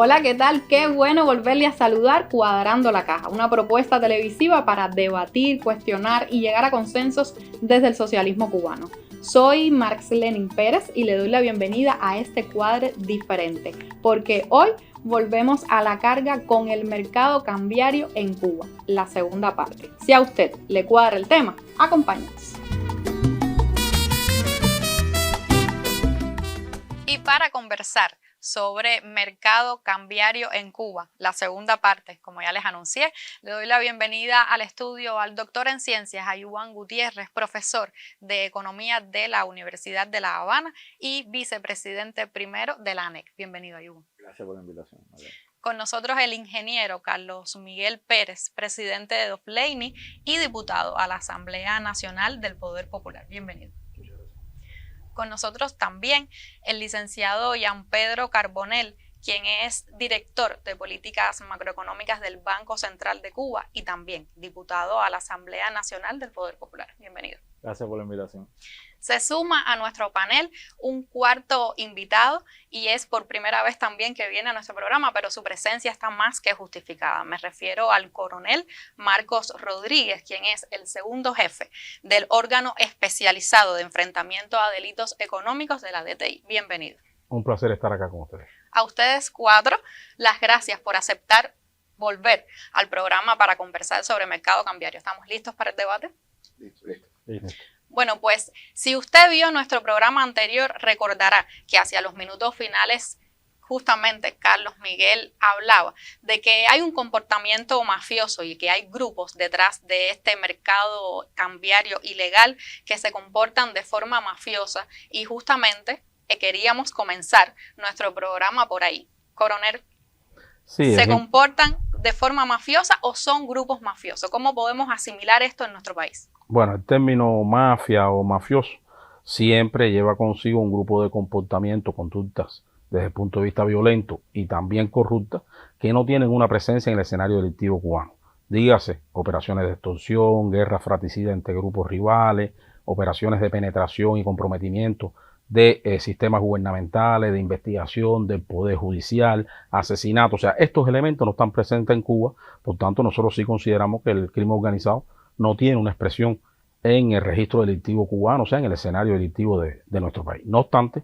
Hola, ¿qué tal? Qué bueno volverle a saludar Cuadrando la Caja, una propuesta televisiva para debatir, cuestionar y llegar a consensos desde el socialismo cubano. Soy Marx Lenin Pérez y le doy la bienvenida a este cuadre diferente, porque hoy volvemos a la carga con el mercado cambiario en Cuba, la segunda parte. Si a usted le cuadra el tema, acompáñanos. Y para conversar sobre mercado cambiario en Cuba, la segunda parte, como ya les anuncié, le doy la bienvenida al estudio al doctor en ciencias, Ayuban Gutiérrez, profesor de Economía de la Universidad de La Habana y vicepresidente primero de la ANEC. Bienvenido, Ayuban. Gracias por la invitación. Con nosotros el ingeniero Carlos Miguel Pérez, presidente de Dofleini y diputado a la Asamblea Nacional del Poder Popular. Bienvenido. Con nosotros también el licenciado Jean Pedro Carbonell, quien es director de políticas macroeconómicas del Banco Central de Cuba y también diputado a la Asamblea Nacional del Poder Popular. Bienvenido. Gracias por la invitación. Se suma a nuestro panel un cuarto invitado y es por primera vez también que viene a nuestro programa, pero su presencia está más que justificada. Me refiero al coronel Marcos Rodríguez, quien es el segundo jefe del órgano especializado de enfrentamiento a delitos económicos de la DTI. Bienvenido. Un placer estar acá con ustedes. A ustedes cuatro, las gracias por aceptar volver al programa para conversar sobre mercado cambiario. ¿Estamos listos para el debate? Listo. Bueno, pues si usted vio nuestro programa anterior, recordará que hacia los minutos finales justamente Carlos Miguel hablaba de que hay un comportamiento mafioso y que hay grupos detrás de este mercado cambiario ilegal que se comportan de forma mafiosa y justamente queríamos comenzar nuestro programa por ahí. Coronel, sí, ¿se comportan de forma mafiosa o son grupos mafiosos? ¿Cómo podemos asimilar esto en nuestro país? Bueno, el término mafia o mafioso siempre lleva consigo un grupo de comportamientos, conductas desde el punto de vista violento y también corruptas que no tienen una presencia en el escenario delictivo cubano. Dígase, operaciones de extorsión, guerras fratricidas entre grupos rivales, operaciones de penetración y comprometimiento de sistemas gubernamentales, de investigación, del poder judicial, asesinatos. O sea, estos elementos no están presentes en Cuba, por tanto nosotros sí consideramos que el crimen organizado no tiene una expresión en el registro delictivo cubano, o sea, en el escenario delictivo de nuestro país. No obstante,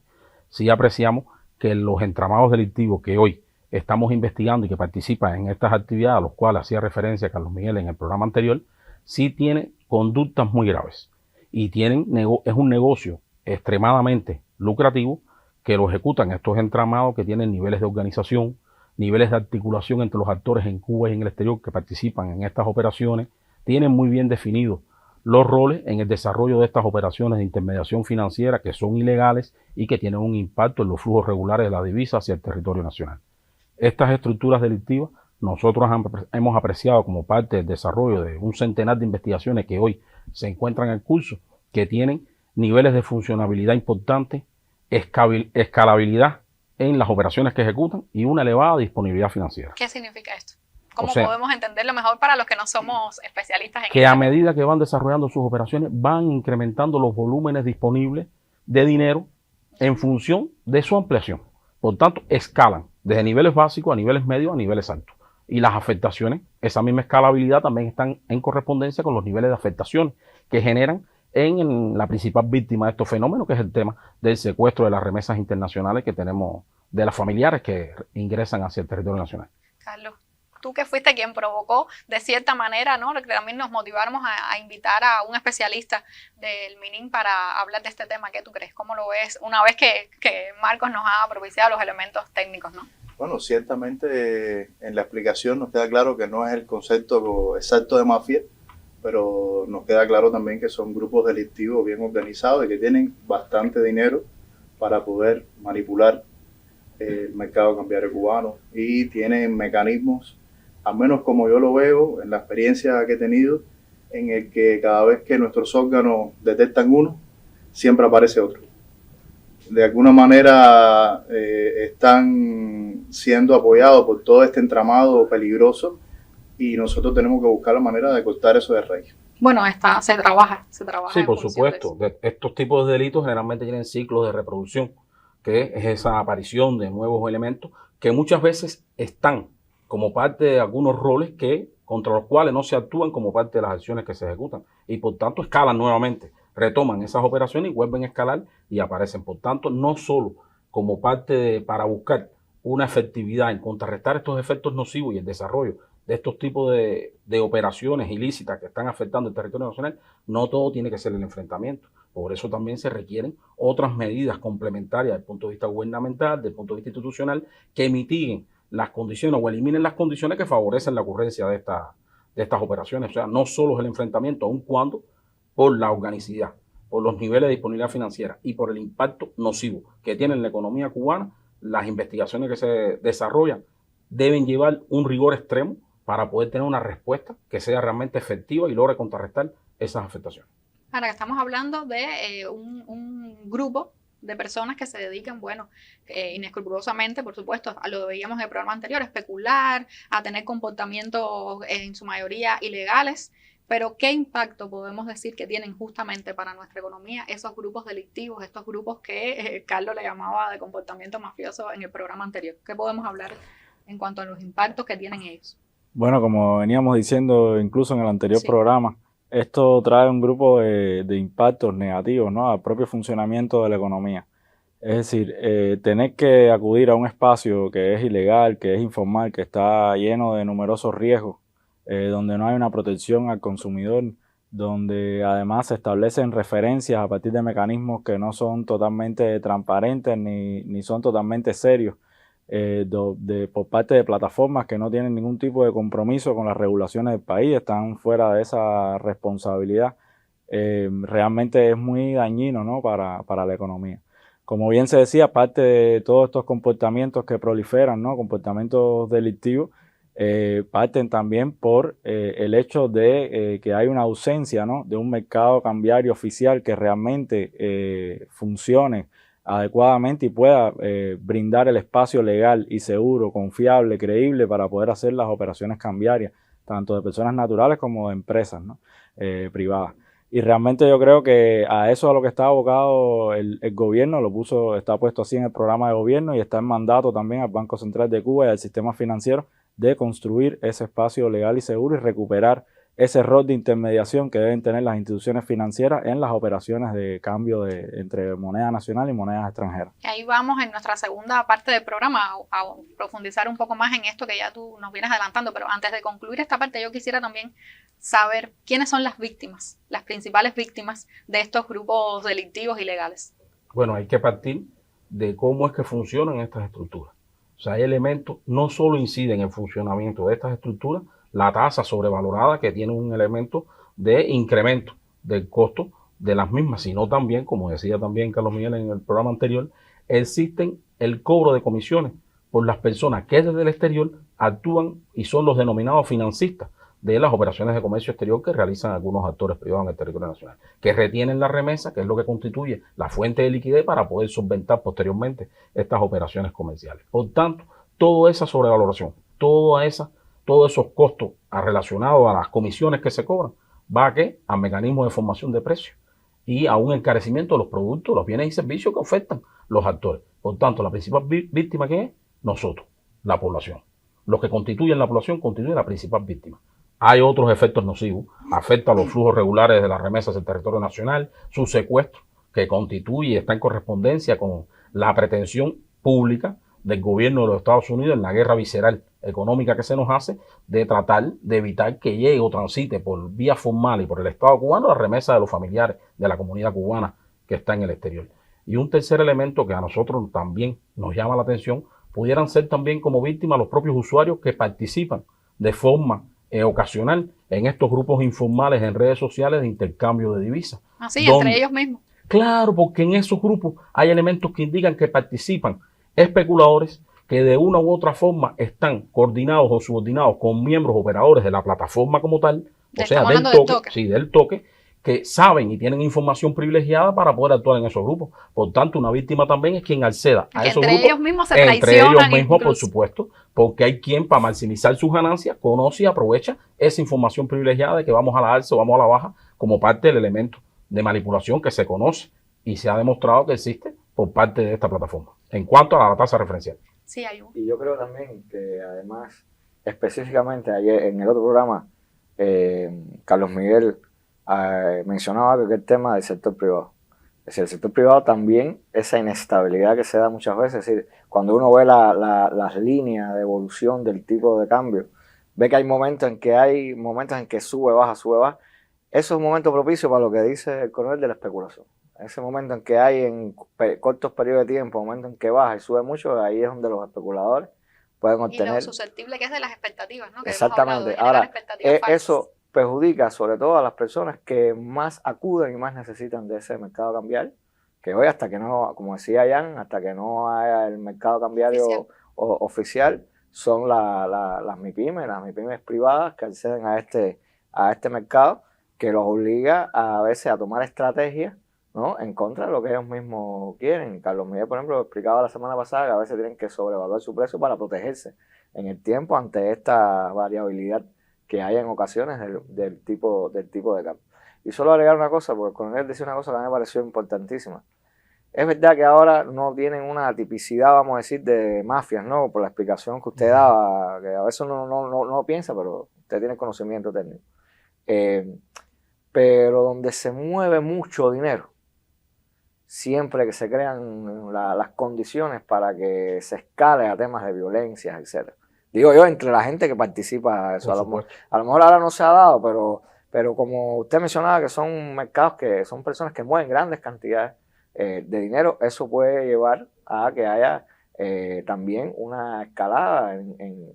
sí apreciamos que los entramados delictivos que hoy estamos investigando y que participan en estas actividades, a los cuales hacía referencia Carlos Miguel en el programa anterior, sí tienen conductas muy graves y es un negocio extremadamente lucrativo que lo ejecutan estos entramados que tienen niveles de organización, niveles de articulación entre los actores en Cuba y en el exterior que participan en estas operaciones, tienen muy bien definidos los roles en el desarrollo de estas operaciones de intermediación financiera que son ilegales y que tienen un impacto en los flujos regulares de la divisa hacia el territorio nacional. Estas estructuras delictivas nosotros hemos apreciado como parte del desarrollo de un centenar de investigaciones que hoy se encuentran en curso, que tienen niveles de funcionabilidad importantes, escalabilidad en las operaciones que ejecutan y una elevada disponibilidad financiera. ¿Qué significa esto? ¿Cómo podemos entenderlo mejor para los que no somos especialistas en que a medida que van desarrollando sus operaciones van incrementando los volúmenes disponibles de dinero en función de su ampliación. Por tanto, escalan desde niveles básicos a niveles medios a niveles altos. Y las afectaciones, esa misma escalabilidad también están en correspondencia con los niveles de afectación que generan en la principal víctima de estos fenómenos, que es el tema del secuestro de las remesas internacionales que tenemos de las familiares que ingresan hacia el territorio nacional. Carlos, tú que fuiste quien provocó de cierta manera, ¿no? Que también nos motivamos a invitar a un especialista del MININ para hablar de este tema. ¿Qué tú crees? ¿Cómo lo ves? Una vez que Marcos nos ha propiciado los elementos técnicos, ¿no? Bueno, ciertamente en la explicación nos queda claro que no es el concepto exacto de mafia, pero nos queda claro también que son grupos delictivos bien organizados y que tienen bastante dinero para poder manipular el mercado cambiario cubano y tienen mecanismos, al menos como yo lo veo en la experiencia que he tenido, en el que cada vez que nuestros órganos detectan uno, siempre aparece otro. De alguna manera están siendo apoyados por todo este entramado peligroso y nosotros tenemos que buscar la manera de cortar eso de raíz. Bueno, se trabaja. Sí, por supuesto. Estos tipos de delitos generalmente tienen ciclos de reproducción, que es esa aparición de nuevos elementos que muchas veces están como parte de algunos roles contra los cuales no se actúan como parte de las acciones que se ejecutan y por tanto escalan nuevamente, retoman esas operaciones y vuelven a escalar y aparecen. Por tanto, no solo como parte para buscar una efectividad en contrarrestar estos efectos nocivos y el desarrollo de estos tipos de operaciones ilícitas que están afectando el territorio nacional, no todo tiene que ser el enfrentamiento. Por eso también se requieren otras medidas complementarias desde el punto de vista gubernamental, desde el punto de vista institucional, que mitiguen las condiciones o eliminen las condiciones que favorecen la ocurrencia de estas operaciones. O sea, no solo es el enfrentamiento, aun cuando por la organicidad, por los niveles de disponibilidad financiera y por el impacto nocivo que tiene en la economía cubana, las investigaciones que se desarrollan deben llevar un rigor extremo para poder tener una respuesta que sea realmente efectiva y logre contrarrestar esas afectaciones. Ahora que estamos hablando de un grupo de personas que se dedican, inescrupulosamente, por supuesto, a lo que veíamos en el programa anterior, a especular, a tener comportamientos en su mayoría ilegales, pero ¿qué impacto podemos decir que tienen justamente para nuestra economía esos grupos delictivos, estos grupos que Carlos le llamaba de comportamiento mafioso en el programa anterior? ¿Qué podemos hablar en cuanto a los impactos que tienen ellos? Bueno, como veníamos diciendo incluso en el anterior programa, esto trae un grupo de impactos negativos, ¿no?, al propio funcionamiento de la economía. Es decir, tener que acudir a un espacio que es ilegal, que es informal, que está lleno de numerosos riesgos, donde no hay una protección al consumidor, donde además se establecen referencias a partir de mecanismos que no son totalmente transparentes ni son totalmente serios, por parte de plataformas que no tienen ningún tipo de compromiso con las regulaciones del país, están fuera de esa responsabilidad. Realmente es muy dañino, ¿no?, para la economía. Como bien se decía, parte de todos estos comportamientos que proliferan, ¿no?, comportamientos delictivos, parten también por el hecho de que hay una ausencia, ¿no?, de un mercado cambiario oficial que realmente funcione adecuadamente y pueda brindar el espacio legal y seguro, confiable, creíble para poder hacer las operaciones cambiarias, tanto de personas naturales como de empresas, ¿no?, privadas. Y realmente yo creo que a eso es a lo que está abocado el gobierno, está puesto así en el programa de gobierno y está en mandato también al Banco Central de Cuba y al sistema financiero de construir ese espacio legal y seguro y recuperar ese rol de intermediación que deben tener las instituciones financieras en las operaciones de cambio entre moneda nacional y monedas extranjeras. Ahí vamos en nuestra segunda parte del programa a profundizar un poco más en esto que ya tú nos vienes adelantando, pero antes de concluir esta parte yo quisiera también saber quiénes son las víctimas, las principales víctimas de estos grupos delictivos ilegales. Bueno, hay que partir de cómo es que funcionan estas estructuras. O sea, hay elementos, no solo inciden en el funcionamiento de estas estructuras, la tasa sobrevalorada que tiene un elemento de incremento del costo de las mismas, sino también, como decía también Carlos Miguel en el programa anterior, existen el cobro de comisiones por las personas que desde el exterior actúan y son los denominados financistas de las operaciones de comercio exterior que realizan algunos actores privados en el territorio nacional, que retienen la remesa, que es lo que constituye la fuente de liquidez para poder solventar posteriormente estas operaciones comerciales. Por tanto, toda esa sobrevaloración, todos esos costos relacionados a las comisiones que se cobran, va a mecanismos de formación de precios y a un encarecimiento de los productos, los bienes y servicios que ofertan los actores. Por tanto, la principal víctima que es nosotros, la población. Los que constituyen la población constituyen la principal víctima. Hay otros efectos nocivos, afecta a los flujos regulares de las remesas del territorio nacional, su secuestro, que constituye y está en correspondencia con la pretensión pública del gobierno de los Estados Unidos en la guerra visceral económica que se nos hace de tratar de evitar que llegue o transite por vía formal y por el Estado cubano la remesa de los familiares de la comunidad cubana que está en el exterior. Y un tercer elemento que a nosotros también nos llama la atención, pudieran ser también como víctimas los propios usuarios que participan de forma ocasional en estos grupos informales en redes sociales de intercambio de divisas. Así, entre ellos mismos. Claro, porque en esos grupos hay elementos que indican que participan especuladores que de una u otra forma están coordinados o subordinados con miembros operadores de la plataforma como tal, o sea, del toque, que saben y tienen información privilegiada para poder actuar en esos grupos. Por tanto, una víctima también es quien acceda a esos grupos. Entre ellos mismos se traicionan. Entre ellos mismos, por supuesto, porque hay quien, para maximizar sus ganancias, conoce y aprovecha esa información privilegiada de que vamos a la alza o vamos a la baja como parte del elemento de manipulación que se conoce y se ha demostrado que existe por parte de esta plataforma en cuanto a la tasa referencial. Sí, hay un. Y yo creo también que además, específicamente ayer en el otro programa, Carlos Miguel mencionaba que el tema del sector privado. Es decir, el sector privado también, esa inestabilidad que se da muchas veces, es decir, cuando uno ve las líneas de evolución del tipo de cambio, ve que hay momentos en que sube, baja, sube, baja. Eso es un momento propicio para lo que dice el coronel de la especulación. Ese momento en que hay en cortos periodos de tiempo, momento en que baja y sube mucho, ahí es donde los especuladores pueden obtener. Y lo susceptible que es de las expectativas, ¿no? Que exactamente. Ahora, eso perjudica sobre todo a las personas que más acuden y más necesitan de ese mercado cambiario, que hoy hasta que no, como decía Jan, hasta que no haya el mercado cambiario oficial son las MIPYMES privadas que acceden a este mercado, que los obliga a veces a tomar estrategias, ¿no?, en contra de lo que ellos mismos quieren. Carlos Miguel, por ejemplo, explicaba la semana pasada que a veces tienen que sobrevaluar su precio para protegerse en el tiempo ante esta variabilidad que hay en ocasiones del tipo de cambio. Y solo agregar una cosa, porque el coronel decía una cosa que a mí me pareció importantísima. Es verdad que ahora no tienen una tipicidad, vamos a decir, de mafias, ¿no? Por la explicación que usted daba, que a veces uno no lo piensa, pero usted tiene conocimiento técnico. Pero donde se mueve mucho dinero, siempre que se crean las condiciones para que se escale a temas de violencia, etc. Digo yo, entre la gente que participa de eso. A lo mejor ahora no se ha dado, pero como usted mencionaba que son mercados que son personas que mueven grandes cantidades de dinero, eso puede llevar a que haya también una escalada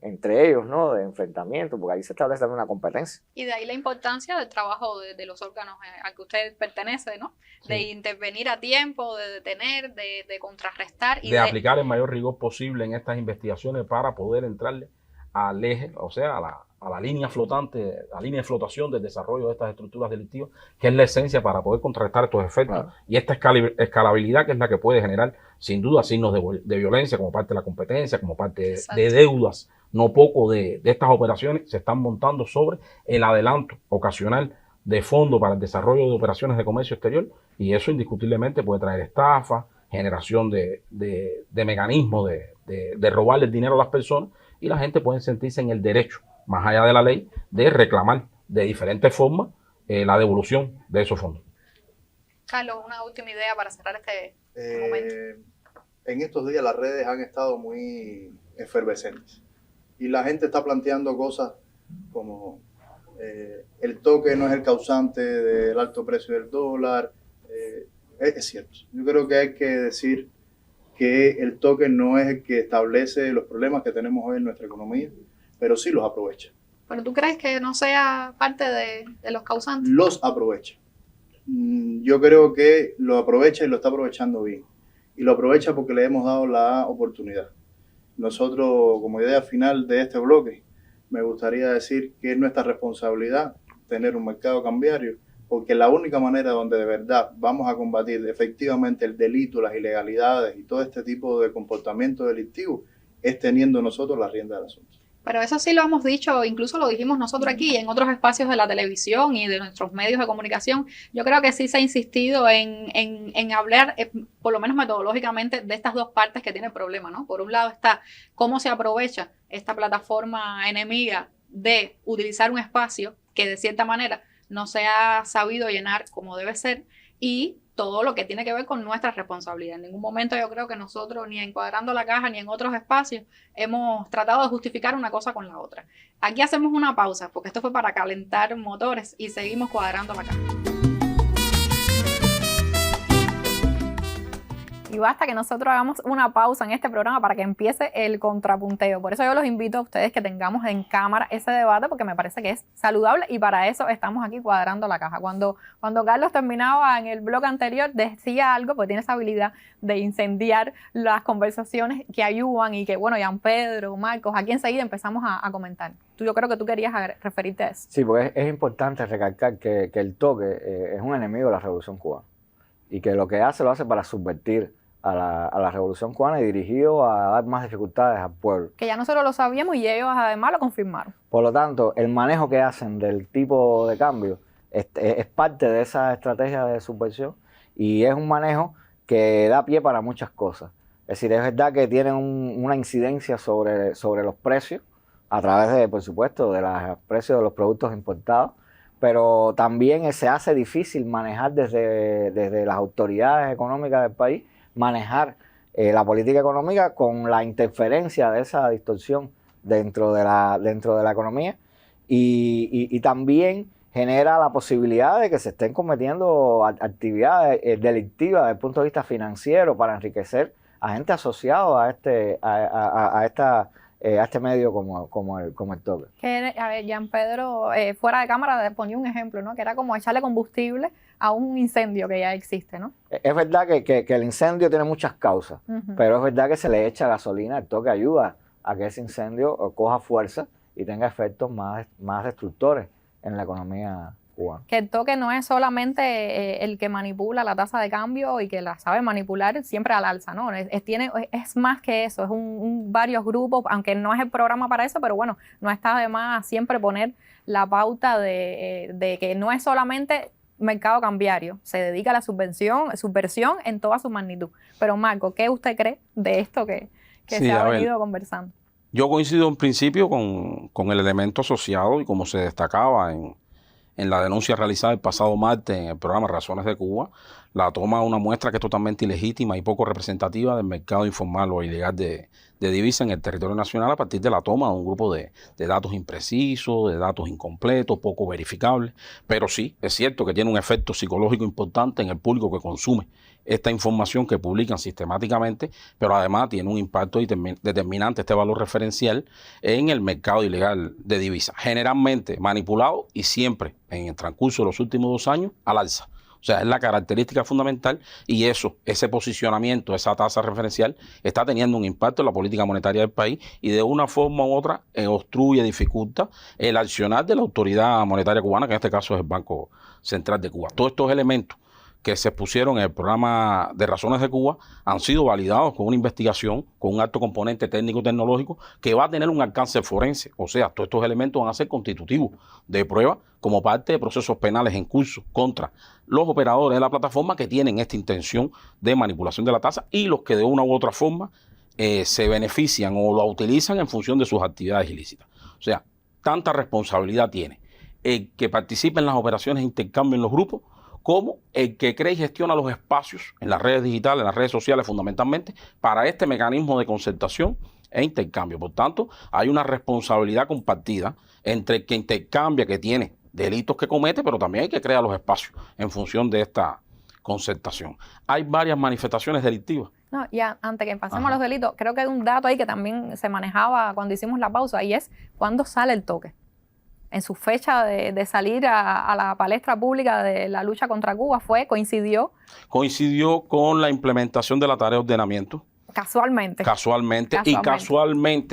entre ellos, ¿no?, de enfrentamiento, porque ahí se establece también una competencia. Y de ahí la importancia del trabajo de los órganos al que usted pertenece, ¿no? Sí. De intervenir a tiempo, de detener, de contrarrestar. Y de aplicar el mayor rigor posible en estas investigaciones para poder entrarle al eje, o sea, a la línea flotante, a la línea de flotación del desarrollo de estas estructuras delictivas, que es la esencia para poder contrarrestar estos efectos. Claro. Y esta escalabilidad, que es la que puede generar, sin duda, signos de violencia como parte de la competencia, como parte de deudas. No poco de estas operaciones se están montando sobre el adelanto ocasional de fondos para el desarrollo de operaciones de comercio exterior, y eso indiscutiblemente puede traer estafa, generación de mecanismos de robarle el dinero a las personas, y la gente puede sentirse en el derecho, más allá de la ley, de reclamar de diferentes formas la devolución de esos fondos. Carlos, una última idea para cerrar este momento. En estos días las redes han estado muy efervescentes y la gente está planteando cosas como el toque no es el causante del alto precio del dólar. Es cierto, yo creo que hay que decir que el toque no es el que establece los problemas que tenemos hoy en nuestra economía, pero sí los aprovecha. ¿Pero tú crees que no sea parte de los causantes? Los aprovecha. Yo creo que lo aprovecha y lo está aprovechando bien. Y lo aprovecha porque le hemos dado la oportunidad. Nosotros, como idea final de este bloque, me gustaría decir que es nuestra responsabilidad tener un mercado cambiario, porque la única manera donde de verdad vamos a combatir efectivamente el delito, las ilegalidades y todo este tipo de comportamiento delictivo es teniendo nosotros la rienda del asunto. Pero eso sí lo hemos dicho, incluso lo dijimos nosotros aquí en otros espacios de la televisión y de nuestros medios de comunicación. Yo creo que sí se ha insistido en hablar, por lo menos metodológicamente, de estas dos partes que tiene el problema, ¿no? Por un lado está cómo se aprovecha esta plataforma enemiga de utilizar un espacio que de cierta manera no se ha sabido llenar como debe ser, y todo lo que tiene que ver con nuestra responsabilidad. En ningún momento yo creo que nosotros, ni en Cuadrando la Caja, ni en otros espacios, hemos tratado de justificar una cosa con la otra. Aquí hacemos una pausa, porque esto fue para calentar motores, y seguimos Cuadrando la Caja. Y basta que nosotros hagamos una pausa en este programa para que empiece el contrapunteo. Por eso yo los invito a ustedes que tengamos en cámara ese debate, porque me parece que es saludable, y para eso estamos aquí Cuadrando la Caja. Cuando Carlos terminaba en el blog anterior, decía algo, porque tiene esa habilidad de incendiar las conversaciones que ayudan, y que, bueno, Jan Pedro, Marcos, aquí enseguida empezamos a comentar. Yo creo que tú querías referirte a eso. Sí, porque es importante recalcar que el toque es un enemigo de la Revolución Cubana, y que lo que lo hace para subvertir a la Revolución Cubana y dirigido a dar más dificultades al pueblo. Que ya nosotros lo sabíamos y ellos además lo confirmaron. Por lo tanto, el manejo que hacen del tipo de cambio es parte de esa estrategia de subversión, y es un manejo que da pie para muchas cosas. Es decir, es verdad que tienen una incidencia sobre los precios a través de, por supuesto, de los precios de los productos importados, pero también se hace difícil manejar desde las autoridades económicas del país, manejar la política económica con la interferencia de esa distorsión dentro de la economía y también genera la posibilidad de que se estén cometiendo actividades delictivas desde el punto de vista financiero para enriquecer a gente asociado a este medio como el toque. A ver, Jean Pedro, fuera de cámara ponía un ejemplo, ¿no? Que era como echarle combustible a un incendio que ya existe, ¿no? Es verdad que el incendio tiene muchas causas, pero es verdad que se le echa gasolina, el toque ayuda a que ese incendio coja fuerza y tenga efectos más destructores en la economía cubana. Que el toque no es solamente el que manipula la tasa de cambio y que la sabe manipular siempre al alza, ¿no? Es más que eso, es varios grupos, aunque no es el programa para eso, pero bueno, no está de más siempre poner la pauta de que no es solamente mercado cambiario, se dedica a la subversión en toda su magnitud. Pero Marco, ¿qué usted cree de esto que se ha venido conversando? Yo coincido en principio con el elemento asociado y como se destacaba en la denuncia realizada el pasado martes en el programa Razones de Cuba, la toma de una muestra que es totalmente ilegítima y poco representativa del mercado informal o ilegal de divisas en el territorio nacional a partir de la toma de un grupo de datos imprecisos, de datos incompletos, poco verificables. Pero sí, es cierto que tiene un efecto psicológico importante en el público que consume esta información que publican sistemáticamente, pero además tiene un impacto determinante, este valor referencial, en el mercado ilegal de divisas, generalmente manipulado y siempre en el transcurso de los últimos 2 años al alza. O sea, es la característica fundamental y ese posicionamiento, esa tasa referencial está teniendo un impacto en la política monetaria del país y de una forma u otra obstruye, dificulta el accionar de la autoridad monetaria cubana, que en este caso es el Banco Central de Cuba. Todos estos elementos que se expusieron en el programa de Razones de Cuba han sido validados con una investigación, con un alto componente técnico-tecnológico que va a tener un alcance forense. O sea, todos estos elementos van a ser constitutivos de prueba como parte de procesos penales en curso contra los operadores de la plataforma que tienen esta intención de manipulación de la tasa y los que de una u otra forma se benefician o la utilizan en función de sus actividades ilícitas. O sea, tanta responsabilidad tiene el que participe en las operaciones de intercambio en los grupos como el que crea y gestiona los espacios en las redes digitales, en las redes sociales fundamentalmente, para este mecanismo de concertación e intercambio. Por tanto, hay una responsabilidad compartida entre el que intercambia, que tiene delitos que comete, pero también hay que crear los espacios en función de esta concertación. Hay varias manifestaciones delictivas. No, ya antes que pasemos a los delitos, creo que hay un dato ahí que también se manejaba cuando hicimos la pausa y es cuándo sale el toque. En su fecha de salir a la palestra pública de la lucha contra Cuba coincidió con la implementación de la tarea de ordenamiento. Casualmente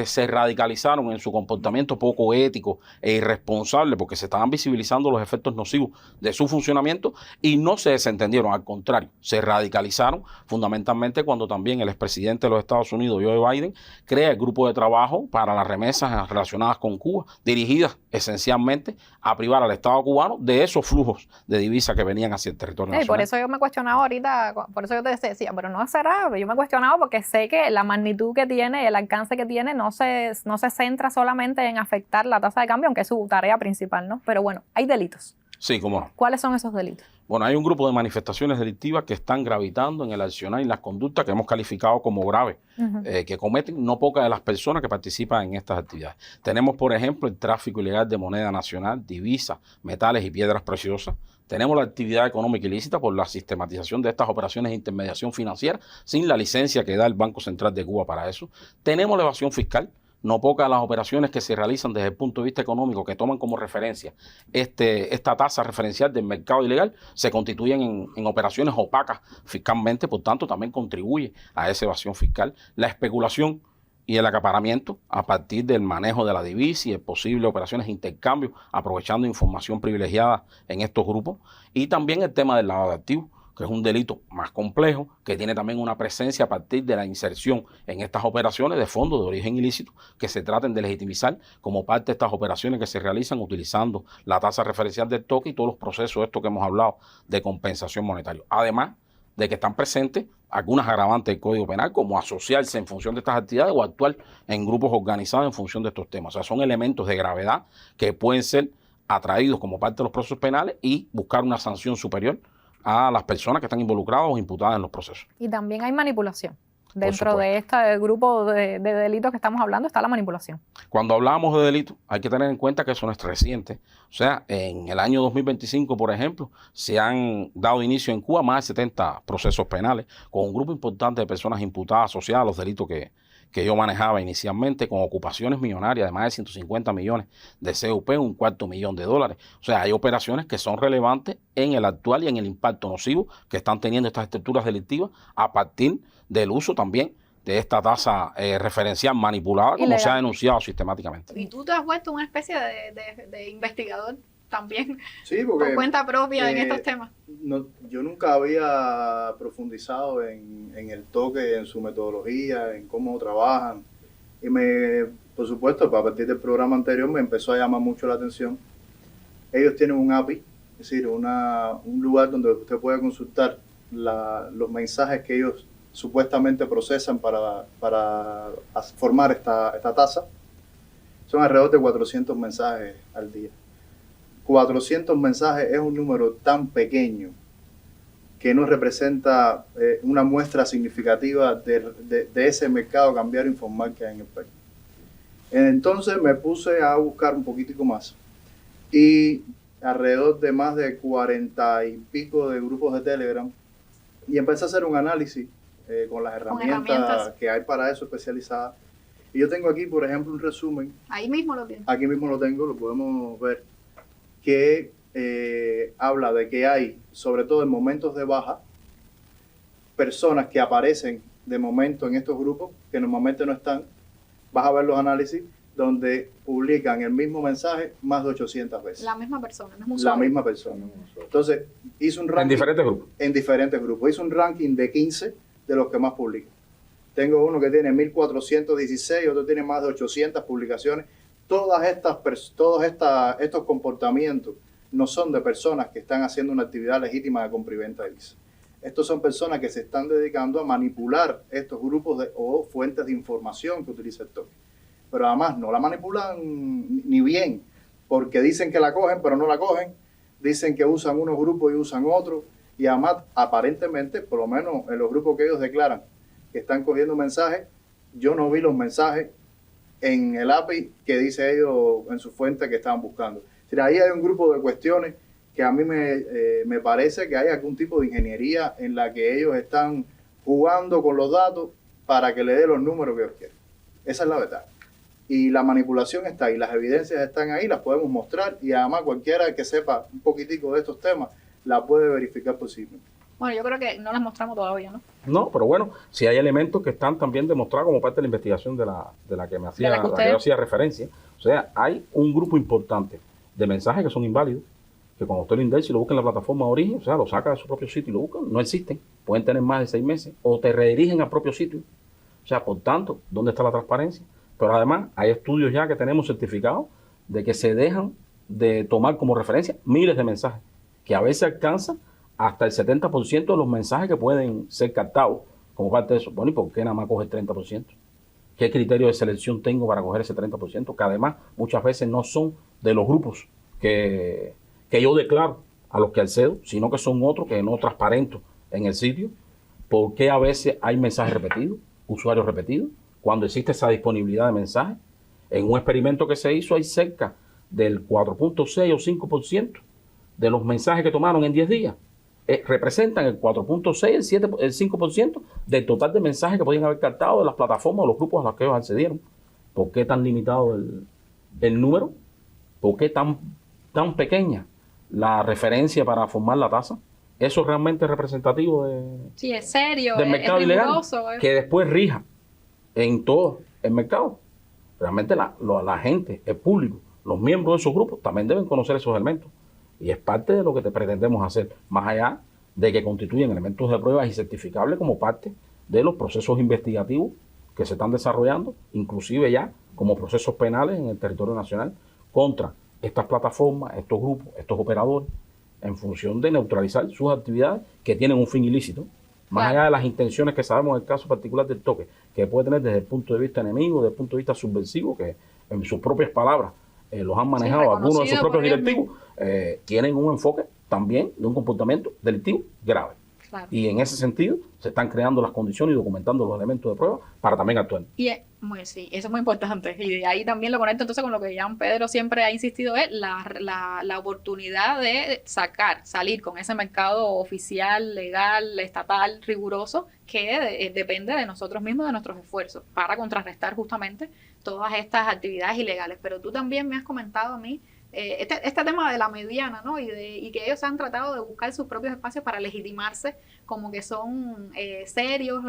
se radicalizaron en su comportamiento poco ético e irresponsable porque se estaban visibilizando los efectos nocivos de su funcionamiento y no se desentendieron, al contrario, se radicalizaron fundamentalmente cuando también el expresidente de los Estados Unidos, Joe Biden, crea el grupo de trabajo para las remesas relacionadas con Cuba, dirigidas esencialmente a privar al Estado cubano de esos flujos de divisas que venían hacia el territorio nacional. Por eso yo me cuestionaba ahorita, por eso yo te decía, pero no será, yo me cuestionaba porque sé que la magnitud que tiene, el alcance que tiene, no se centra solamente en afectar la tasa de cambio, aunque es su tarea principal, ¿no? Pero bueno, hay delitos. Sí, cómo no. ¿Cuáles son esos delitos? Bueno, hay un grupo de manifestaciones delictivas que están gravitando en el accionar y las conductas que hemos calificado como graves, que cometen no pocas de las personas que participan en estas actividades. Tenemos, por ejemplo, el tráfico ilegal de moneda nacional, divisas, metales y piedras preciosas. Tenemos la actividad económica ilícita por la sistematización de estas operaciones de intermediación financiera sin la licencia que da el Banco Central de Cuba para eso. Tenemos la evasión fiscal. No pocas las operaciones que se realizan desde el punto de vista económico que toman como referencia esta tasa referencial del mercado ilegal se constituyen en operaciones opacas fiscalmente, por tanto también contribuye a esa evasión fiscal. La especulación y el acaparamiento a partir del manejo de la divisa y de posibles operaciones de intercambio aprovechando información privilegiada en estos grupos y también el tema del lavado de activos, que es un delito más complejo, que tiene también una presencia a partir de la inserción en estas operaciones de fondos de origen ilícito que se traten de legitimizar como parte de estas operaciones que se realizan utilizando la tasa referencial del toque y todos los procesos estos que hemos hablado de compensación monetaria. Además de que están presentes algunas agravantes del Código Penal, como asociarse en función de estas actividades o actuar en grupos organizados en función de estos temas. O sea, son elementos de gravedad que pueden ser atraídos como parte de los procesos penales y buscar una sanción superior a las personas que están involucradas o imputadas en los procesos. Y también hay manipulación. Dentro de este grupo de delitos que estamos hablando está la manipulación. Cuando hablamos de delitos, hay que tener en cuenta que eso no es reciente. O sea, en el año 2025, por ejemplo, se han dado inicio en Cuba más de 70 procesos penales con un grupo importante de personas imputadas asociadas a los delitos que yo manejaba inicialmente, con ocupaciones millonarias de más de 150 millones de CUP, $250,000. O sea, hay operaciones que son relevantes en el actual y en el impacto nocivo que están teniendo estas estructuras delictivas a partir del uso también de esta tasa referencial manipulada, como se ha denunciado sistemáticamente. Y tú te has vuelto una especie de investigador también, sí, porque, por cuenta propia en estos temas. No, yo nunca había profundizado en el toque, en su metodología, en cómo trabajan. Y por supuesto, a partir del programa anterior me empezó a llamar mucho la atención. Ellos tienen un API, es decir, un lugar donde usted puede consultar los mensajes que ellos supuestamente procesan para formar esta tasa. Son alrededor de 400 mensajes al día. 400 mensajes es un número tan pequeño que no representa una muestra significativa de ese mercado cambiario informal que hay en el país. Entonces me puse a buscar un poquitico más y alrededor de más de 40 y pico de grupos de Telegram y empecé a hacer un análisis con las herramientas que hay para eso especializadas. Y yo tengo aquí, por ejemplo, un resumen. Ahí mismo lo tienes. Aquí mismo lo tengo, lo podemos ver, que habla de que hay, sobre todo en momentos de baja, personas que aparecen de momento en estos grupos, que normalmente no están. Vas a ver los análisis donde publican el mismo mensaje más de 800 veces. La misma persona, no es un La solo. misma persona. Entonces, hizo un ranking. En diferentes grupos. En diferentes grupos. Hizo un ranking de 15 de los que más publican. Tengo uno que tiene 1416, otro tiene más de 800 publicaciones. Todos estos comportamientos no son de personas que están haciendo una actividad legítima de compra y venta de divisas. Estos son personas que se están dedicando a manipular estos grupos o fuentes de información que utiliza el toque. Pero además no la manipulan ni bien, porque dicen que la cogen, pero no la cogen. Dicen que usan unos grupos y usan otros. Y además, aparentemente, por lo menos en los grupos que ellos declaran que están cogiendo mensajes, yo no vi los mensajes en el API que dice ellos en su fuente que estaban buscando. Es decir, ahí hay un grupo de cuestiones que a mí me parece que hay algún tipo de ingeniería en la que ellos están jugando con los datos para que le dé los números que ellos quieren. Esa es la verdad. Y la manipulación está ahí, las evidencias están ahí, las podemos mostrar y además cualquiera que sepa un poquitico de estos temas la puede verificar posiblemente. Bueno, yo creo que no las mostramos todavía, ¿no? No, pero bueno, si hay elementos que están también demostrados como parte de la investigación de la que me hacía, la que la que yo hacía referencia. O sea, hay un grupo importante de mensajes que son inválidos, que cuando usted lo indexa y lo busca en la plataforma de origen, o sea, lo saca de su propio sitio y lo buscan, no existen, pueden tener más de 6 meses, o te redirigen al propio sitio. O sea, por tanto, ¿dónde está la transparencia? Pero además, hay estudios ya que tenemos certificados de que se dejan de tomar como referencia miles de mensajes, que a veces alcanzan hasta el 70% de los mensajes que pueden ser captados como parte de eso. Bueno, ¿y por qué nada más coge el 30%? ¿Qué criterio de selección tengo para coger ese 30%? Que además muchas veces no son de los grupos que yo declaro a los que accedo, sino que son otros que no transparento en el sitio. ¿Por qué a veces hay mensajes repetidos, usuarios repetidos, cuando existe esa disponibilidad de mensajes? En un experimento que se hizo hay cerca del 4.6 o 5% de los mensajes que tomaron en 10 días. Representan el 4.6, el 5% del total de mensajes que podían haber captado de las plataformas o los grupos a los que ellos accedieron. ¿Por qué tan limitado el número? ¿Por qué tan pequeña la referencia para formar la tasa? ¿Eso es realmente representativo sí, es serio, del mercado ilegal? Que después rija en todo el mercado. Realmente la gente, el público, los miembros de esos grupos también deben conocer esos elementos. Y es parte de lo que pretendemos hacer, más allá de que constituyen elementos de pruebas y certificables como parte de los procesos investigativos que se están desarrollando, inclusive ya como procesos penales en el territorio nacional, contra estas plataformas, estos grupos, estos operadores, en función de neutralizar sus actividades que tienen un fin ilícito, Más allá de las intenciones que sabemos en el caso particular del toque, que puede tener desde el punto de vista enemigo, desde el punto de vista subversivo, que en sus propias palabras los han manejado algunos de sus propios directivos, tienen un enfoque también de un comportamiento delictivo grave. Claro. Y en ese sentido se están creando las condiciones y documentando los elementos de prueba para también actuar. Y sí, eso es muy importante. Y de ahí también lo conecto entonces con lo que Jean Pedro siempre ha insistido, es la oportunidad de salir con ese mercado oficial, legal, estatal, riguroso, que depende de nosotros mismos, de nuestros esfuerzos, para contrarrestar justamente todas estas actividades ilegales. Pero tú también me has comentado a mí este tema de la mediana, ¿no? Y que ellos han tratado de buscar sus propios espacios para legitimarse como que son serios,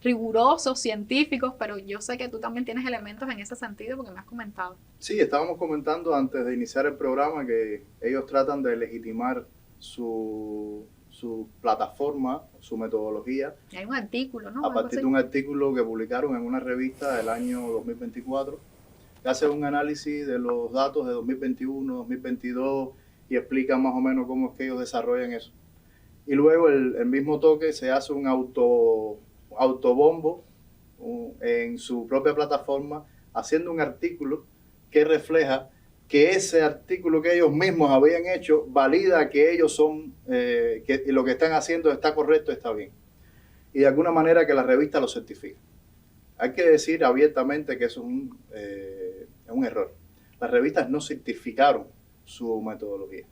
rigurosos, científicos, pero yo sé que tú también tienes elementos en ese sentido porque me has comentado. Sí, estábamos comentando antes de iniciar el programa que ellos tratan de legitimar su plataforma, su metodología. Y hay un artículo, ¿no? A partir de un artículo que publicaron en una revista del año 2024, que hace un análisis de los datos de 2021, 2022 y explica más o menos cómo es que ellos desarrollan eso. Y luego el mismo toque se hace un autobombo en su propia plataforma, haciendo un artículo que refleja que ese artículo que ellos mismos habían hecho valida que ellos son, que lo que están haciendo está correcto, está bien. Y de alguna manera que la revista lo certifica. Hay que decir abiertamente que eso es un error. Las revistas no certificaron su metodología.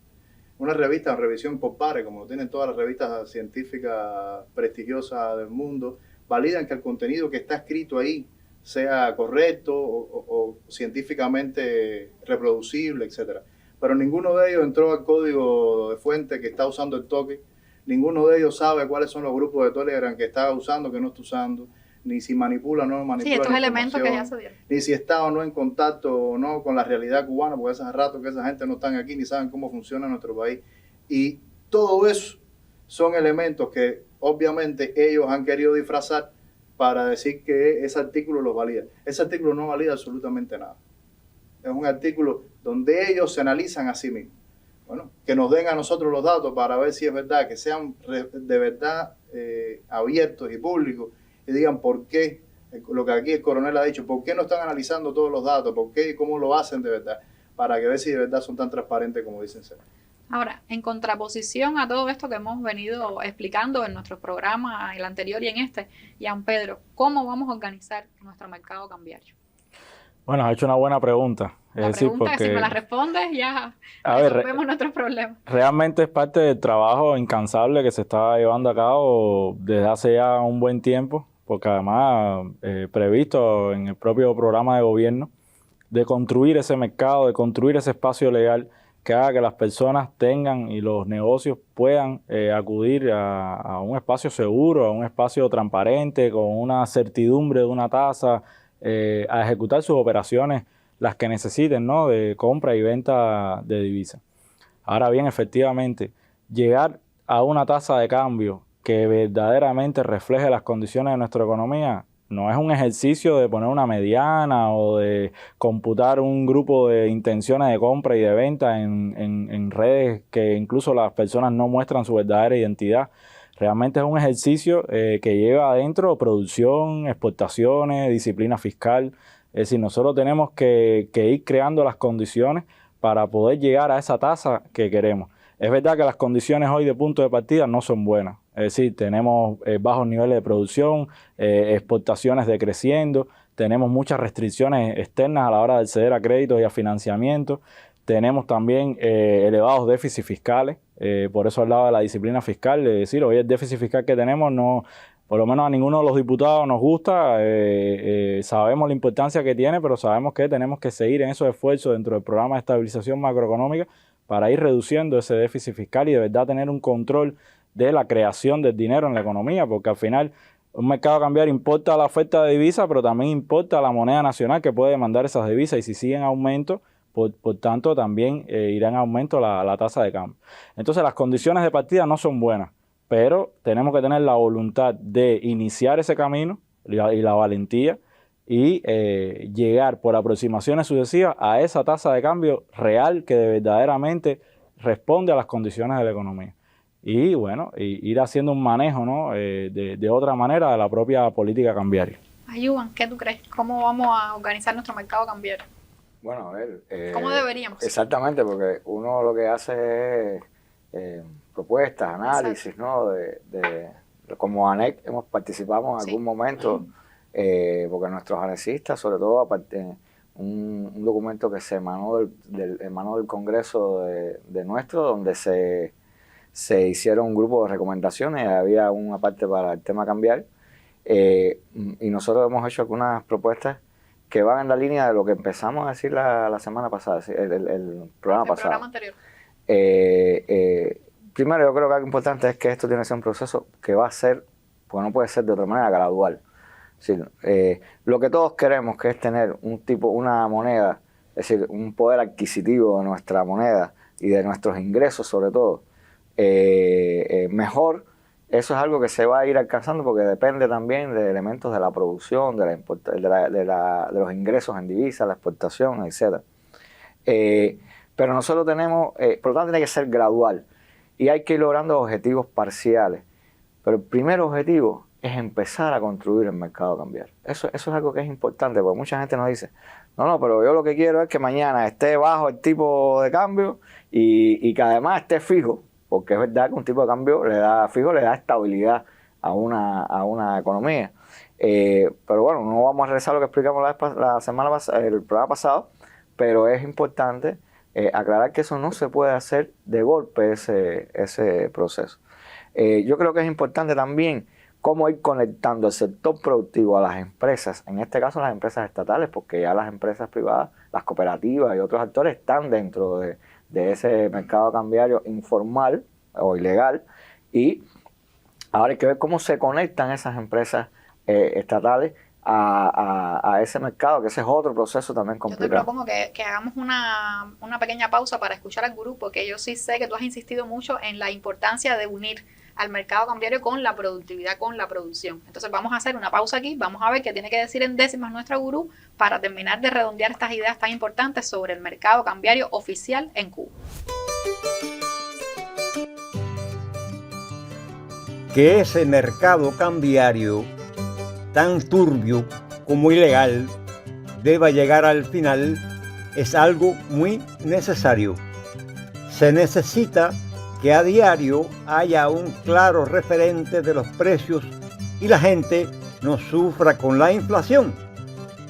Una revista en revisión por pares, como lo tienen todas las revistas científicas prestigiosas del mundo, validan que el contenido que está escrito ahí sea correcto o científicamente reproducible, etc. Pero ninguno de ellos entró al código de fuente que está usando el toque, ninguno de ellos sabe cuáles son los grupos de Telegram que está usando, que no está usando, ni si manipula o no manipula. Sí, estos elementos que ya se dieron. Ni si está o no en contacto o no con la realidad cubana, porque hace rato que esa gente no están aquí ni saben cómo funciona nuestro país. Y todo eso son elementos que obviamente ellos han querido disfrazar para decir que ese artículo los valida. Ese artículo no valida absolutamente nada. Es un artículo donde ellos se analizan a sí mismos. Bueno, que nos den a nosotros los datos para ver si es verdad, que sean de verdad abiertos y públicos y digan por qué, lo que aquí el coronel ha dicho, por qué no están analizando todos los datos, por qué y cómo lo hacen de verdad, para que vean si de verdad son tan transparentes como dicen ser. Ahora, en contraposición a todo esto que hemos venido explicando en nuestros programas, el anterior y en este, Jean Pedro, ¿cómo vamos a organizar nuestro mercado cambiario? Bueno, has hecho una buena pregunta. La pregunta que si me la respondes ya resolvemos nuestros problemas. Realmente es parte del trabajo incansable que se está llevando a cabo desde hace ya un buen tiempo, porque además previsto en el propio programa de gobierno, de construir ese mercado, de construir ese espacio legal que haga que las personas tengan y los negocios puedan acudir a un espacio seguro, a un espacio transparente, con una certidumbre de una tasa, a ejecutar sus operaciones, las que necesiten, ¿no?, de compra y venta de divisas. Ahora bien, efectivamente, llegar a una tasa de cambio que verdaderamente refleje las condiciones de nuestra economía no es un ejercicio de poner una mediana o de computar un grupo de intenciones de compra y de venta en redes que incluso las personas no muestran su verdadera identidad. Realmente es un ejercicio que lleva adentro producción, exportaciones, disciplina fiscal. Es decir, nosotros tenemos que ir creando las condiciones para poder llegar a esa tasa que queremos. Es verdad que las condiciones hoy de punto de partida no son buenas. Es decir, tenemos bajos niveles de producción, exportaciones decreciendo, tenemos muchas restricciones externas a la hora de acceder a créditos y a financiamiento. Tenemos también elevados déficits fiscales, por eso hablaba de la disciplina fiscal, de decir, hoy el déficit fiscal que tenemos no, por lo menos a ninguno de los diputados nos gusta, sabemos la importancia que tiene, pero sabemos que tenemos que seguir en esos esfuerzos dentro del programa de estabilización macroeconómica para ir reduciendo ese déficit fiscal y de verdad tener un control de la creación del dinero en la economía, porque al final un mercado cambiario importa la oferta de divisas, pero también importa la moneda nacional que puede demandar esas divisas, y si sigue en aumento, por tanto también irá en aumento la tasa de cambio. Entonces las condiciones de partida no son buenas, pero tenemos que tener la voluntad de iniciar ese camino y la valentía y llegar por aproximaciones sucesivas a esa tasa de cambio real que verdaderamente responde a las condiciones de la economía. y bueno, ir haciendo un manejo, ¿no? de otra manera de la propia política cambiaria. Ayuban, ¿qué tú crees? ¿Cómo vamos a organizar nuestro mercado cambiario? Bueno, a ver. ¿Cómo deberíamos? Exactamente, porque uno lo que hace es propuestas, análisis, ¿no? Como ANEC participamos en algún momento, porque nuestros analistas, sobre todo, aparte, un documento que se emanó del Congreso de nuestro, donde se hicieron un grupo de recomendaciones, había una parte para el tema cambiario, y nosotros hemos hecho algunas propuestas que van en la línea de lo que empezamos a decir la semana pasada, el programa pasado. El programa anterior. Primero, yo creo que algo importante es que esto tiene que ser un proceso que va a ser, porque no puede ser de otra manera, gradual. Es decir, lo que todos queremos, que es tener una moneda, es decir, un poder adquisitivo de nuestra moneda y de nuestros ingresos sobre todo, mejor. Eso es algo que se va a ir alcanzando porque depende también de elementos de la producción, de los ingresos en divisas, la exportación, etc. Pero nosotros tenemos, por lo tanto tiene que ser gradual y hay que ir logrando objetivos parciales. Pero el primer objetivo es empezar a construir el mercado cambiario. Eso es algo que es importante porque mucha gente nos dice, no, pero yo lo que quiero es que mañana esté bajo el tipo de cambio y que además esté fijo. Porque es verdad que un tipo de cambio le da estabilidad a una economía. Pero bueno, no vamos a regresar a lo que explicamos la semana pasada, el programa pasado, pero es importante aclarar que eso no se puede hacer de golpe, ese proceso. Yo creo que es importante también cómo ir conectando el sector productivo a las empresas, en este caso las empresas estatales, porque ya las empresas privadas, las cooperativas y otros actores están dentro de ese mercado cambiario informal o ilegal, y ahora hay que ver cómo se conectan esas empresas estatales a ese mercado, que ese es otro proceso también complicado. Yo te propongo que hagamos una pequeña pausa para escuchar al gurú, porque yo sí sé que tú has insistido mucho en la importancia de unir al mercado cambiario con la productividad, con la producción. Entonces vamos a hacer una pausa aquí, vamos a ver qué tiene que decir en décimas nuestra gurú para terminar de redondear estas ideas tan importantes sobre el mercado cambiario oficial en Cuba. Que ese mercado cambiario, tan turbio como ilegal, deba llegar al final es algo muy necesario. Se necesita que a diario haya un claro referente de los precios y la gente no sufra con la inflación,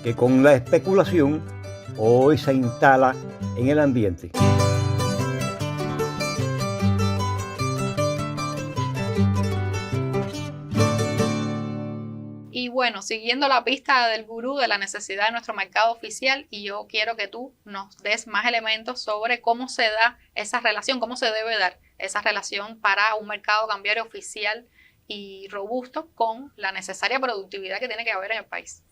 que con la especulación hoy se instala en el ambiente. Y bueno, siguiendo la pista del gurú de la necesidad de nuestro mercado oficial, y yo quiero que tú nos des más elementos sobre cómo se da esa relación, cómo se debe dar esa relación para un mercado cambiario oficial y robusto con la necesaria productividad que tiene que haber en el país.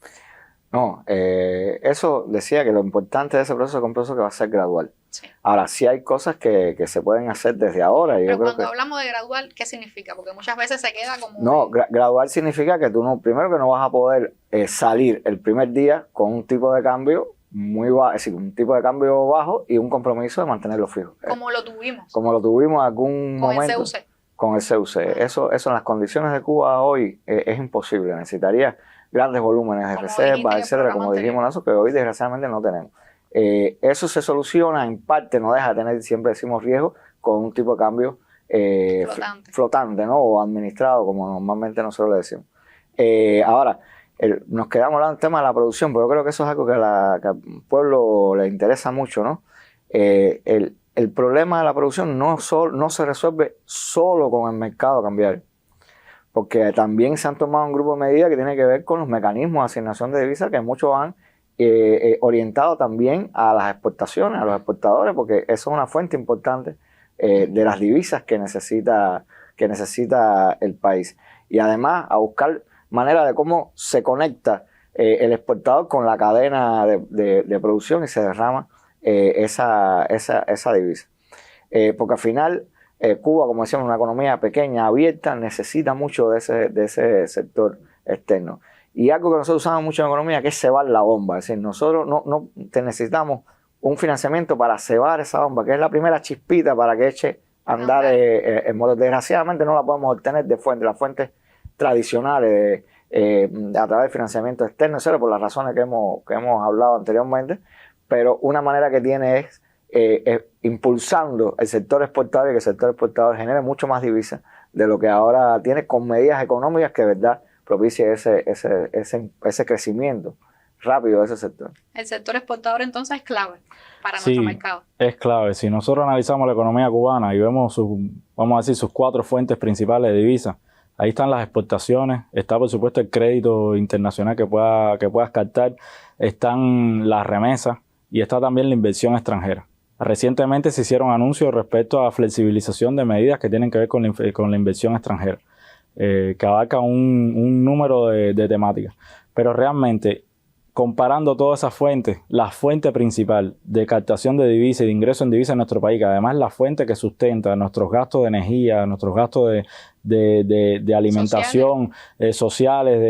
No, eso decía que lo importante de ese proceso es un proceso que va a ser gradual. Sí. Ahora, sí hay cosas que se pueden hacer desde ahora. Y pero yo creo cuando hablamos de gradual, ¿qué significa? Porque muchas veces se queda como... No, gradual significa que tú primero que no vas a poder salir el primer día con un tipo de cambio muy bajo, es decir, un tipo de cambio bajo y un compromiso de mantenerlo fijo. Como lo tuvimos. Como lo tuvimos en algún momento. Con el CUC. Con el CUC. Eso en las condiciones de Cuba hoy es imposible. Necesitaría grandes volúmenes de reservas, etcétera, como dijimos nosotros, que hoy desgraciadamente no tenemos. Eso se soluciona en parte, no deja de tener, siempre decimos, riesgo con un tipo de cambio flotante, ¿no? O administrado, como normalmente nosotros le decimos. Ahora, nos quedamos hablando del tema de la producción, pero yo creo que eso es algo que al pueblo le interesa mucho, ¿no? El problema de la producción no se resuelve solo con el mercado cambiario, porque también se han tomado un grupo de medidas que tiene que ver con los mecanismos de asignación de divisas, que muchos han orientado también a las exportaciones, a los exportadores, porque eso es una fuente importante de las divisas que necesita el país. Y además a buscar manera de cómo se conecta el exportador con la cadena de producción y se derrama esa divisa. Porque al final Cuba, como decíamos, una economía pequeña, abierta, necesita mucho de ese sector externo. Y algo que nosotros usamos mucho en la economía, que es cebar la bomba. Es decir, nosotros necesitamos un financiamiento para cebar esa bomba, que es la primera chispita para que eche andar en modo. Desgraciadamente no la podemos obtener de las fuentes tradicionales a través de financiamiento externo, etcétera, por las razones que hemos hablado anteriormente, pero una manera que tiene es impulsando el sector exportador y que el sector exportador genere mucho más divisas de lo que ahora tiene, con medidas económicas que de verdad propicie ese crecimiento rápido de ese sector. El sector exportador entonces es clave para nuestro mercado. Es clave. Si nosotros analizamos la economía cubana y vemos vamos a decir, sus 4 fuentes principales de divisas, ahí están las exportaciones, está por supuesto el crédito internacional que puedas captar, están las remesas y está también la inversión extranjera. Recientemente se hicieron anuncios respecto a la flexibilización de medidas que tienen que ver con la inversión extranjera, que abarca un número de temáticas. Pero realmente, comparando todas esas fuentes, la fuente principal de captación de divisas y de ingreso en divisas en nuestro país, que además es la fuente que sustenta nuestros gastos de energía, nuestros gastos de alimentación, sociales,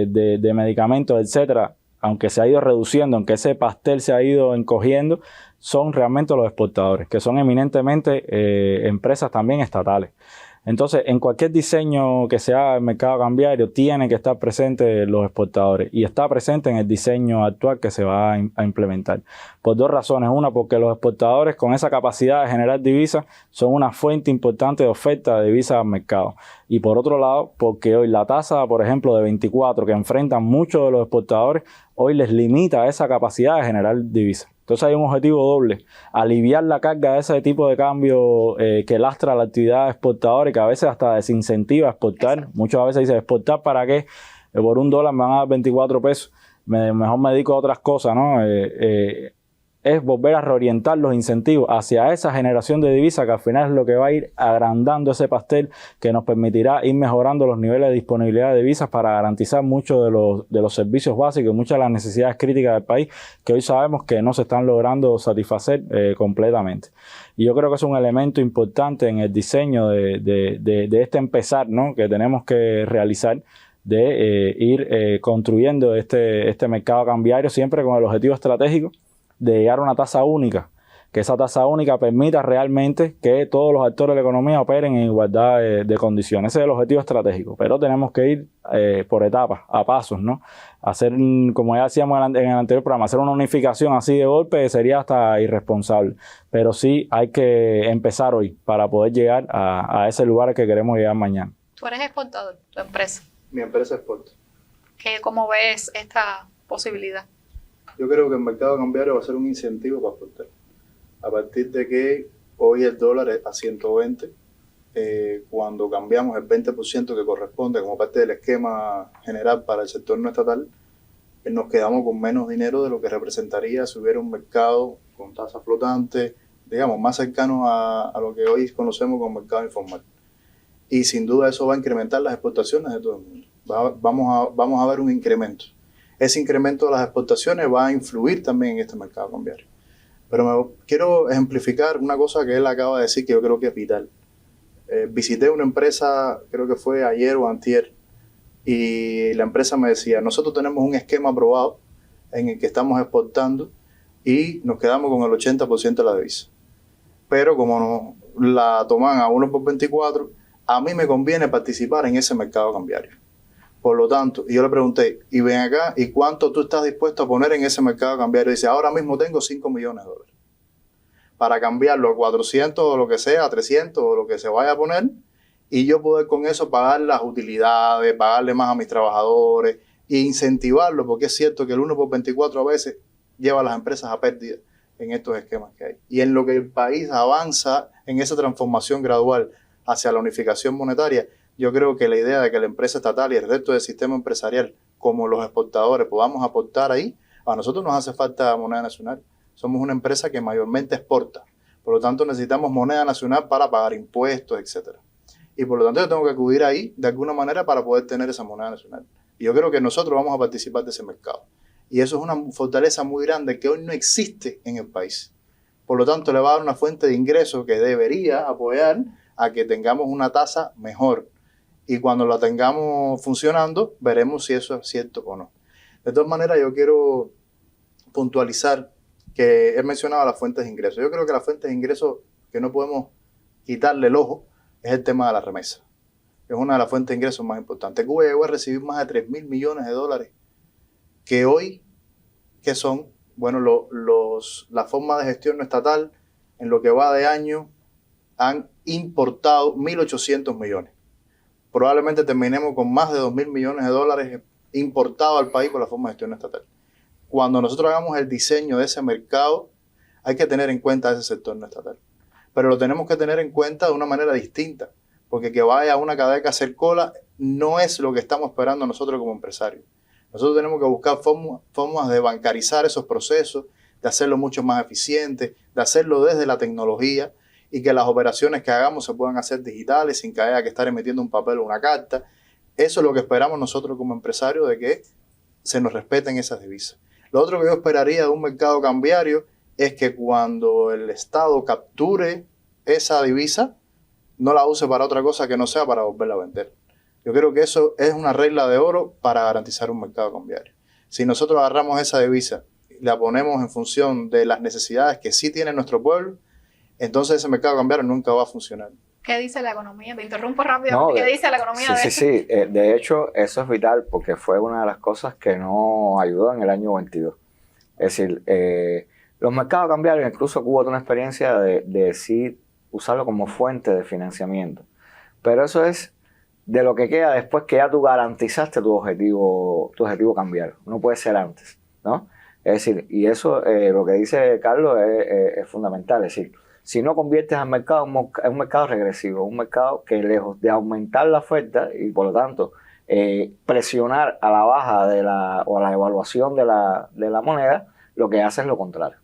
de medicamentos, etcétera, aunque se ha ido reduciendo, aunque ese pastel se ha ido encogiendo, son realmente los exportadores, que son eminentemente empresas también estatales. Entonces, en cualquier diseño que sea el mercado cambiario, tiene que estar presente los exportadores y está presente en el diseño actual que se va a implementar. Por 2 razones. Una, porque los exportadores con esa capacidad de generar divisas son una fuente importante de oferta de divisas al mercado. Y por otro lado, porque hoy la tasa, por ejemplo, de 24 que enfrentan muchos de los exportadores, hoy les limita esa capacidad de generar divisas. Entonces hay un objetivo doble: aliviar la carga de ese tipo de cambio que lastra la actividad exportadora y que a veces hasta desincentiva a exportar. Exacto. Muchas veces dicen, ¿exportar para qué? Por $1 me van a dar 24 pesos. Mejor me dedico a otras cosas, ¿no? Es volver a reorientar los incentivos hacia esa generación de divisas, que al final es lo que va a ir agrandando ese pastel, que nos permitirá ir mejorando los niveles de disponibilidad de divisas para garantizar muchos de los servicios básicos y muchas de las necesidades críticas del país que hoy sabemos que no se están logrando satisfacer completamente. Y yo creo que es un elemento importante en el diseño de este empezar, ¿no?, que tenemos que realizar, de ir construyendo este mercado cambiario siempre con el objetivo estratégico de llegar a una tasa única, que esa tasa única permita realmente que todos los actores de la economía operen en igualdad de condiciones. Ese es el objetivo estratégico, pero tenemos que ir por etapas, a pasos, ¿no? Hacer, como ya decíamos en el anterior programa, hacer una unificación así de golpe sería hasta irresponsable, pero sí hay que empezar hoy para poder llegar a ese lugar al que queremos llegar mañana. Tú eres exportador, tu empresa. Mi empresa exporta. ¿Cómo ves esta posibilidad? Yo creo que el mercado cambiario va a ser un incentivo para exportar. A partir de que hoy el dólar es a 120, cuando cambiamos el 20% que corresponde como parte del esquema general para el sector no estatal, nos quedamos con menos dinero de lo que representaría si hubiera un mercado con tasas flotantes, digamos, más cercano a lo que hoy conocemos como mercado informal. Y sin duda eso va a incrementar las exportaciones de todo el mundo. Vamos a ver un incremento. Ese incremento de las exportaciones va a influir también en este mercado cambiario. Pero quiero ejemplificar una cosa que él acaba de decir que yo creo que es vital. Visité una empresa, creo que fue ayer o antier, y la empresa me decía, nosotros tenemos un esquema aprobado en el que estamos exportando y nos quedamos con el 80% de la divisa. Pero como nos la toman a 1 por 24, a mí me conviene participar en ese mercado cambiario. Por lo tanto, y yo le pregunté, y ven acá, ¿y cuánto tú estás dispuesto a poner en ese mercado cambiario? Y dice, ahora mismo tengo $5 millones para cambiarlo a 400 o lo que sea, a 300 o lo que se vaya a poner, y yo poder con eso pagar las utilidades, pagarle más a mis trabajadores e incentivarlo, porque es cierto que el 1 por 24 a veces lleva a las empresas a pérdida en estos esquemas que hay. Y en lo que el país avanza en esa transformación gradual hacia la unificación monetaria, yo creo que la idea de que la empresa estatal y el resto del sistema empresarial, como los exportadores, podamos aportar ahí, a nosotros nos hace falta moneda nacional. Somos una empresa que mayormente exporta. Por lo tanto, necesitamos moneda nacional para pagar impuestos, etc. Y por lo tanto, yo tengo que acudir ahí de alguna manera para poder tener esa moneda nacional. Y yo creo que nosotros vamos a participar de ese mercado. Y eso es una fortaleza muy grande que hoy no existe en el país. Por lo tanto, le va a dar una fuente de ingresos que debería apoyar a que tengamos una tasa mejor. Y cuando la tengamos funcionando, veremos si eso es cierto o no. De todas maneras, yo quiero puntualizar que he mencionado las fuentes de ingresos. Yo creo que las fuentes de ingresos que no podemos quitarle el ojo, es el tema de la remesa. Es una de las fuentes de ingresos más importantes. Cuba llegó a recibir más de 3.000 millones de dólares, que hoy, ¿qué son? Bueno, la forma de gestión no estatal, en lo que va de año, han importado 1.800 millones. Probablemente terminemos con más de 2.000 millones de dólares importados al país por la forma de gestión estatal. Cuando nosotros hagamos el diseño de ese mercado, hay que tener en cuenta ese sector no estatal. Pero lo tenemos que tener en cuenta de una manera distinta, porque que vaya a una cadena a hacer cola no es lo que estamos esperando nosotros como empresarios. Nosotros tenemos que buscar formas de bancarizar esos procesos, de hacerlo mucho más eficiente, de hacerlo desde la tecnología y que las operaciones que hagamos se puedan hacer digitales sin que haya que estar emitiendo un papel o una carta. Eso es lo que esperamos nosotros como empresarios, de que se nos respeten esas divisas. Lo otro que yo esperaría de un mercado cambiario es que cuando el Estado capture esa divisa, no la use para otra cosa que no sea para volverla a vender. Yo creo que eso es una regla de oro para garantizar un mercado cambiario. Si nosotros agarramos esa divisa y la ponemos en función de las necesidades que sí tiene nuestro pueblo, entonces ese mercado cambiario nunca va a funcionar. ¿Qué dice la economía? Te interrumpo rápidamente. ¿Qué dice la economía de eso? Sí. De hecho, eso es vital porque fue una de las cosas que no ayudó en el año 22. Es decir, los mercados cambiarios, incluso Cuba tuvo una experiencia de sí usarlo como fuente de financiamiento. Pero eso es de lo que queda después que ya tú garantizaste tu objetivo cambiario. No puede ser antes, ¿no? Es decir, y eso, lo que dice Carlos es fundamental. Es decir, si no conviertes al mercado en un mercado regresivo, un mercado que lejos de aumentar la oferta y por lo tanto presionar a la baja o a la evaluación de la moneda, lo que hace es lo contrario.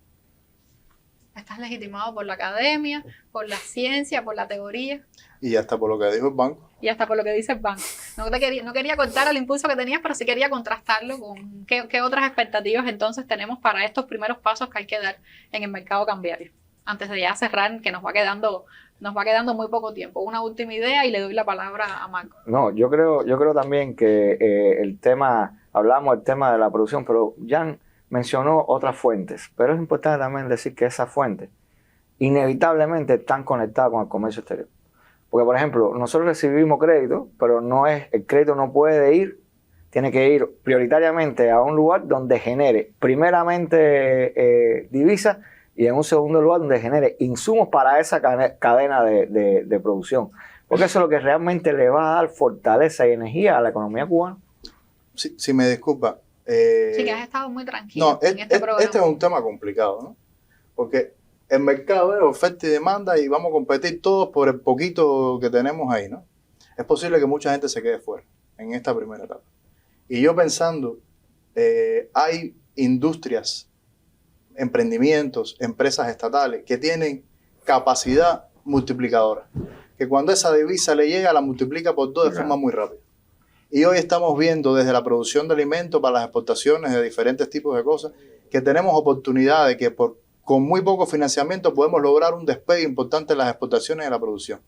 Estás legitimado por la academia, por la ciencia, por la teoría. Y hasta por lo que dijo el banco. Y hasta por lo que dice el banco. No quería cortar el impulso que tenías, pero sí quería contrastarlo con qué otras expectativas entonces tenemos para estos primeros pasos que hay que dar en el mercado cambiario. Antes de ya cerrar, que nos va quedando muy poco tiempo. Una última idea y le doy la palabra a Marco. No, yo creo también que hablamos del tema de la producción, pero Jan mencionó otras fuentes, pero es importante también decir que esas fuentes inevitablemente están conectadas con el comercio exterior. Porque, por ejemplo, nosotros recibimos crédito, pero el crédito no puede tiene que ir prioritariamente a un lugar donde genere primeramente divisas y en un segundo lugar donde genere insumos para esa cadena de producción. Porque eso es lo que realmente le va a dar fortaleza y energía a la economía cubana. Si me disculpa. Sí, que has estado muy tranquilo en este programa. Este es un tema complicado, ¿no? Porque el mercado es oferta y demanda y vamos a competir todos por el poquito que tenemos ahí, ¿no? Es posible que mucha gente se quede fuera en esta primera etapa. Y yo pensando, hay industrias, emprendimientos, empresas estatales que tienen capacidad multiplicadora, que cuando esa divisa le llega la multiplica por 2 de forma muy rápida. Y hoy estamos viendo desde la producción de alimentos para las exportaciones de diferentes tipos de cosas, que tenemos oportunidades que con muy poco financiamiento podemos lograr un despegue importante en las exportaciones y en la producción.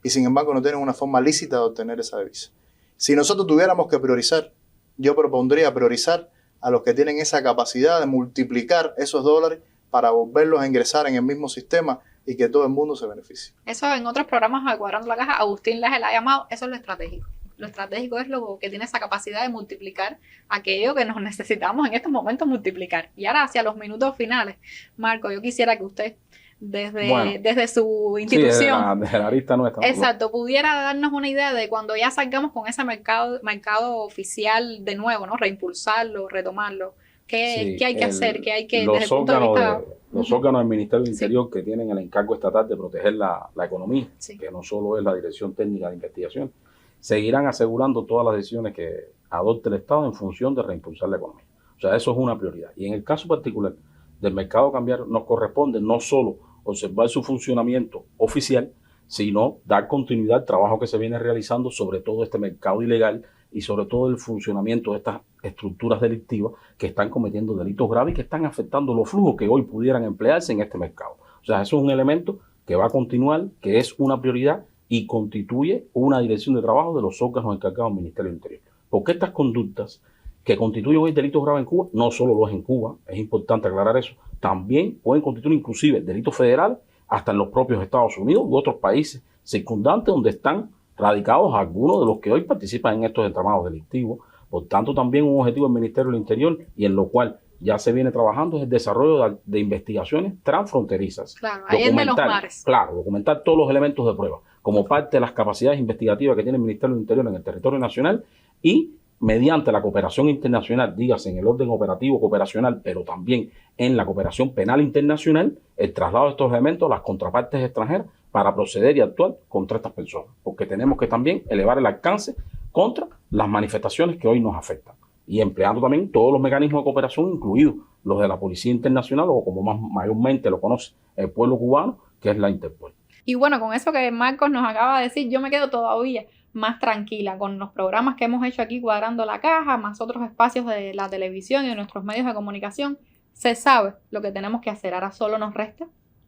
Y sin embargo no tienen una forma lícita de obtener esa divisa. Si nosotros tuviéramos que priorizar, yo propondría priorizar a los que tienen esa capacidad de multiplicar esos dólares para volverlos a ingresar en el mismo sistema y que todo el mundo se beneficie. Eso en otros programas de Cuadrando la Caja, Agustín Laje la ha llamado, eso es lo estratégico. Lo estratégico es lo que tiene esa capacidad de multiplicar aquello que nos necesitamos en estos momentos multiplicar. Y ahora hacia los minutos finales, Marco, yo quisiera que usted desde su institución, desde la arista nuestra, exacto, pudiera darnos una idea de cuando ya salgamos con ese mercado oficial de nuevo, ¿no? Reimpulsarlo, retomarlo. ¿Qué hay que hacer? ¿Qué hay que los desde el punto de vista? Los órganos del Ministerio del Interior que tienen el encargo estatal de proteger la economía, que no solo es la Dirección Técnica de Investigación, seguirán asegurando todas las decisiones que adopte el Estado en función de reimpulsar la economía. O sea, eso es una prioridad. Y en el caso particular del mercado cambiario, nos corresponde no solo observar su funcionamiento oficial, sino dar continuidad al trabajo que se viene realizando sobre todo este mercado ilegal y sobre todo el funcionamiento de estas estructuras delictivas que están cometiendo delitos graves y que están afectando los flujos que hoy pudieran emplearse en este mercado. O sea, eso es un elemento que va a continuar, que es una prioridad y constituye una dirección de trabajo de los órganos encargados del Ministerio del Interior. Porque estas conductas que constituyen hoy delitos graves en Cuba, no solo lo es en Cuba, es importante aclarar eso, también pueden constituir inclusive delitos federales hasta en los propios Estados Unidos u otros países circundantes donde están radicados algunos de los que hoy participan en estos entramados delictivos. Por tanto, también un objetivo del Ministerio del Interior, y en lo cual ya se viene trabajando, es el desarrollo de investigaciones transfronterizas. Claro, ahí es de los mares. Claro, documentar todos los elementos de prueba como parte de las capacidades investigativas que tiene el Ministerio del Interior en el territorio nacional, y mediante la cooperación internacional, dígase en el orden operativo cooperacional, pero también en la cooperación penal internacional, el traslado de estos elementos a las contrapartes extranjeras para proceder y actuar contra estas personas, porque tenemos que también elevar el alcance contra las manifestaciones que hoy nos afectan, y empleando también todos los mecanismos de cooperación, incluidos los de la Policía Internacional, o como mayormente lo conoce el pueblo cubano, que es la Interpol. Y bueno, con eso que Marcos nos acaba de decir, yo me quedo todavía más tranquila con los programas que hemos hecho aquí, Cuadrando la Caja, más otros espacios de la televisión y de nuestros medios de comunicación. Se sabe lo que tenemos que hacer, ahora solo nos resta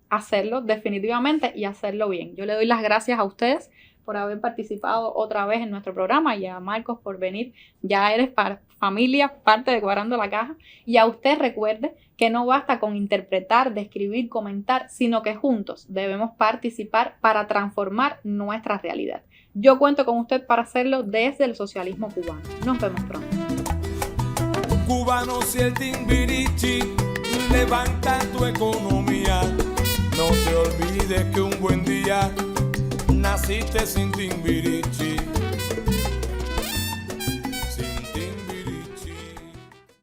hacerlo definitivamente y hacerlo bien. Yo le doy las gracias a ustedes por haber participado otra vez en nuestro programa, y a Marcos por venir. Ya eres familia, parte de Cuadrando la Caja, y a usted recuerde que no basta con interpretar, describir, comentar, sino que juntos debemos participar para transformar nuestra realidad. Yo cuento con usted para hacerlo desde el socialismo cubano. Nos vemos pronto. Cubanos y el Timbiriche, levanta tu economía. No te olvides que un buen día naciste sin Timbiriche.